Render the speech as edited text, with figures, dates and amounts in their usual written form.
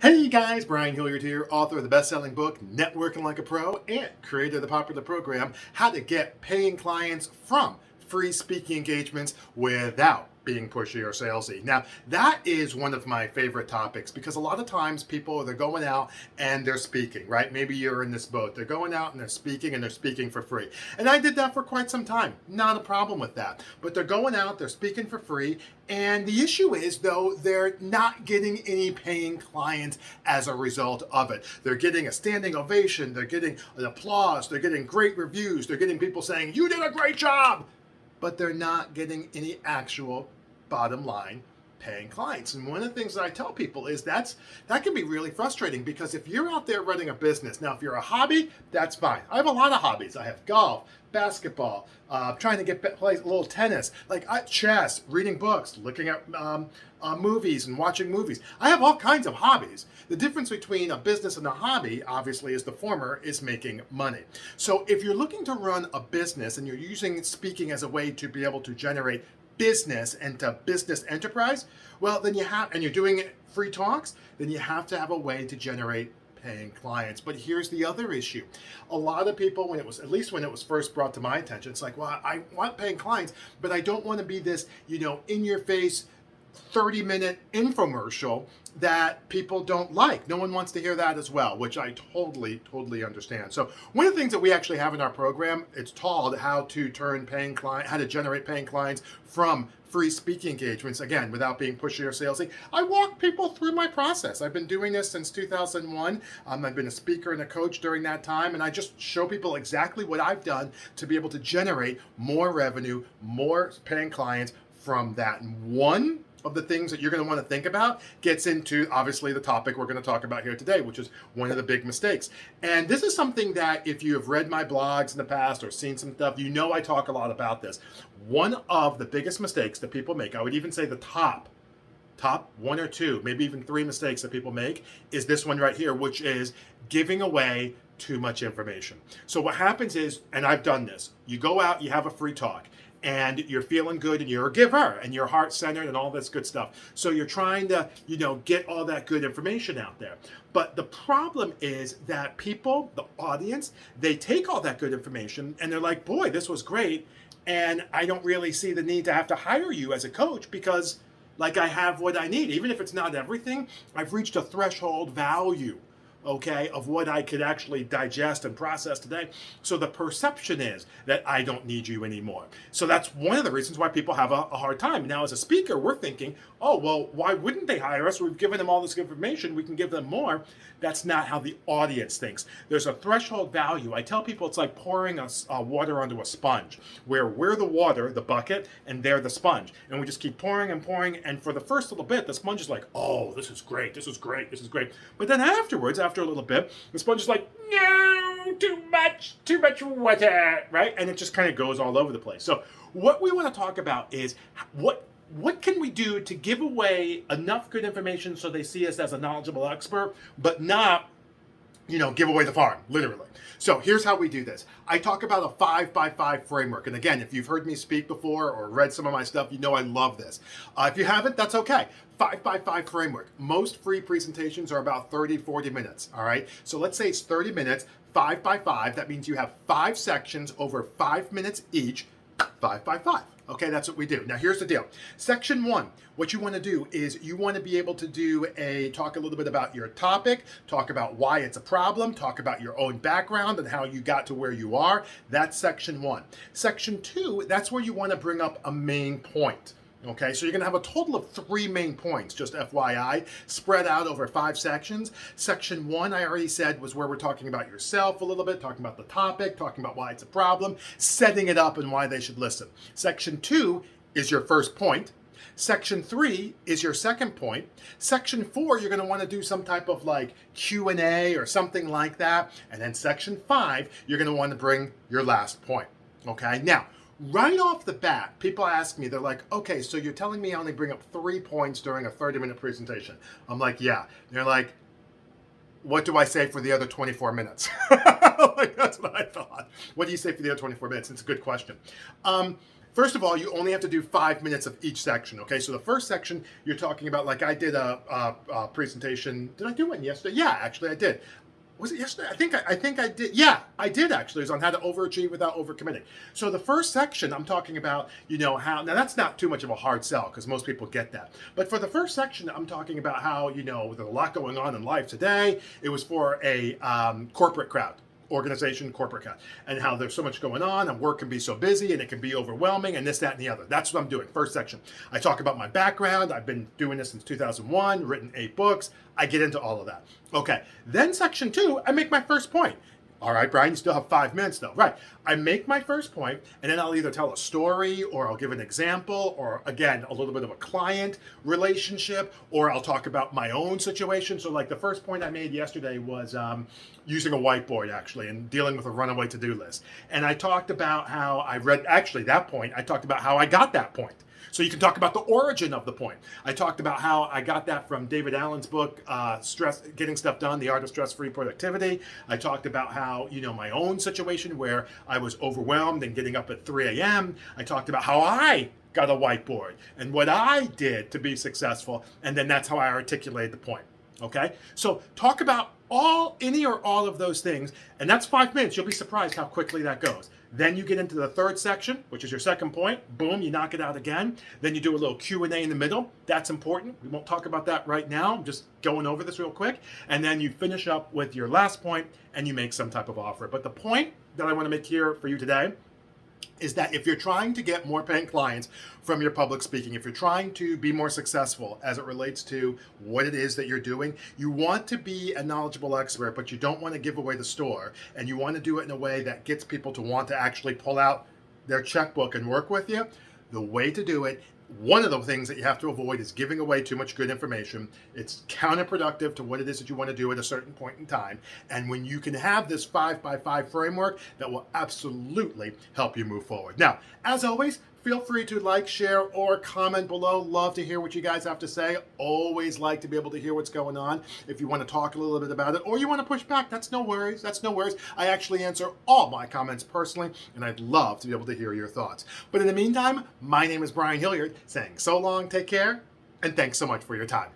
Hey guys, Brian Hilliard here, author of the best-selling book, Networking Like a Pro, and creator of the popular program, How to Get Paying Clients from Free Speaking Engagements Without Being Pushy or Salesy. Now, that is one of my favorite topics because a lot of times people, they're going out and they're speaking, right? Maybe you're in this boat. They're going out and they're speaking for free. And I did that for quite some time. Not a problem with that. But they're going out, they're speaking for free. And the issue is, though, they're not getting any paying clients as a result of it. They're getting a standing ovation. They're getting an applause. They're getting great reviews. They're getting people saying, "You did a great job." But they're not getting any actual bottom line paying clients. And one of the things that I tell people is that can be really frustrating because if you're out there running a business, now if you're a hobby, that's fine. I have a lot of hobbies. I have golf, basketball, trying to play a little tennis, chess, reading books, looking at movies and watching movies. I have all kinds of hobbies. The difference between a business and a hobby, obviously, is the former is making money. So if you're looking to run a business and you're using speaking as a way to be able to generate business and to business enterprise, well, then and you're doing free talks, then you have to have a way to generate paying clients. But here's the other issue. A lot of people, at least when it was first brought to my attention, it's like, well, I want paying clients, but I don't want to be this, in your face 30-minute infomercial that people don't like. No one wants to hear that as well, which I totally understand. So one of the things that we actually have in our program, it's called how to generate paying clients from free speaking engagements, again, without being pushy or salesy. I walk people through my process. I've been doing this since 2001. I've been a speaker and a coach during that time, and I just show people exactly what I've done to be able to generate more revenue, more paying clients from that. And one of the things that you're going to want to think about gets into, obviously, the topic we're going to talk about here today, which is one of the big mistakes. And this is something that if you have read my blogs in the past or seen some stuff, I talk a lot about this. One of the biggest mistakes that people make, I would even say the top one or two, maybe even three mistakes that people make is this one right here, which is giving away too much information. So what happens is, and I've done this, you go out, you have a free talk, and you're feeling good and you're a giver and you're heart-centered and all this good stuff. So you're trying to, get all that good information out there. But the problem is that people, the audience, they take all that good information and they're like, boy, this was great. And I don't really see the need to have to hire you as a coach because I have what I need. Even if it's not everything, I've reached a threshold value, of what I could actually digest and process today. So the perception is that I don't need you anymore. So that's one of the reasons why people have a hard time. Now, as a speaker, we're thinking, oh, well, why wouldn't they hire us? We've given them all this information. We can give them more. That's not how the audience thinks. There's a threshold value. I tell people it's like pouring water onto a sponge, where we're the water, the bucket, and they're the sponge. And we just keep pouring and pouring. And for the first little bit, the sponge is like, oh, this is great. This is great. This is great. But then afterwards, after a little bit, the sponge is like, no, too much water, right? And it just kind of goes all over the place. So what we want to talk about is what can we do to give away enough good information so they see us as a knowledgeable expert, but not, give away the farm, literally. So here's how we do this. I talk about a 5x5 framework. And again, if you've heard me speak before or read some of my stuff, I love this. If you haven't, that's okay. 5x5 framework. Most free presentations are about 30-40 minutes, all right? So let's say it's 30 minutes, 5x5. That means you have 5 sections over 5 minutes each, 5x5. Okay, that's what we do. Now, here's the deal. Section 1, what you want to do is you want to be able to talk a little bit about your topic, talk about why it's a problem, talk about your own background and how you got to where you are. That's section 1. Section 2, that's where you want to bring up a main point. Okay, so you're going to have a total of 3 main points, just FYI, spread out over 5 sections. Section 1, I already said, was where we're talking about yourself a little bit, talking about the topic, talking about why it's a problem, setting it up and why they should listen. Section 2 is your first point. Section 3 is your second point. Section 4, you're going to want to do some type of Q&A or something like that. And then section 5, you're going to want to bring your last point. Okay, now, right off the bat, people ask me, they're like, okay, so you're telling me I only bring up 3 points during a 30-minute presentation. I'm like, yeah. They're like, what do I say for the other 24 minutes? That's what I thought. What do you say for the other 24 minutes? It's a good question. First of all, you only have to do 5 minutes of each section. Okay, so the first section you're talking about, like I did a presentation. Did I do one yesterday? Yeah, actually I did. Was it yesterday? I think I did. Yeah, I did actually. It was on how to overachieve without overcommitting. So the first section I'm talking about, how, now that's not too much of a hard sell because most people get that. But for the first section, I'm talking about how, there's a lot going on in life today. It was for a corporate crowd. Organization, corporate crowd, and how there's so much going on and work can be so busy and it can be overwhelming and this, that, and the other. That's what I'm doing. First section. I talk about my background. I've been doing this since 2001, written 8 books. I get into all of that. Okay. Then section 2, I make my first point. All right, Brian, you still have 5 minutes though. Right. I make my first point and then I'll either tell a story or I'll give an example or again, a little bit of a client relationship or I'll talk about my own situation. So like the first point I made yesterday was using a whiteboard actually and dealing with a runaway to-do list. And I talked about how I talked about how I got that point. So you can talk about the origin of the point. I talked about how I got that from David Allen's book, Getting Stuff Done, The Art of Stress-Free Productivity. I talked about how, my own situation where I was overwhelmed and getting up at 3 a.m. I talked about how I got a whiteboard and what I did to be successful. And then that's how I articulated the point. Okay? So talk about any or all of those things. And that's 5 minutes. You'll be surprised how quickly that goes. Then you get into the third section, which is your second point. Boom, you knock it out again. Then you do a little Q&A in the middle. That's important. We won't talk about that right now. I'm just going over this real quick. And then you finish up with your last point and you make some type of offer. But the point that I want to make here for you today is that if you're trying to get more paying clients from your public speaking, if you're trying to be more successful as it relates to what it is that you're doing, you want to be a knowledgeable expert, but you don't want to give away the store, and you want to do it in a way that gets people to want to actually pull out their checkbook and work with you. The way to do it, one of the things that you have to avoid is giving away too much good information. It's counterproductive to what it is that you want to do at a certain point in time. And when you can have this 5x5 framework, that will absolutely help you move forward. Now, as always, feel free to like, share, or comment below. Love to hear what you guys have to say. Always like to be able to hear what's going on. If you want to talk a little bit about it, or you want to push back, that's no worries. That's no worries. I actually answer all my comments personally, and I'd love to be able to hear your thoughts. But in the meantime, my name is Brian Hilliard, saying so long, take care, and thanks so much for your time.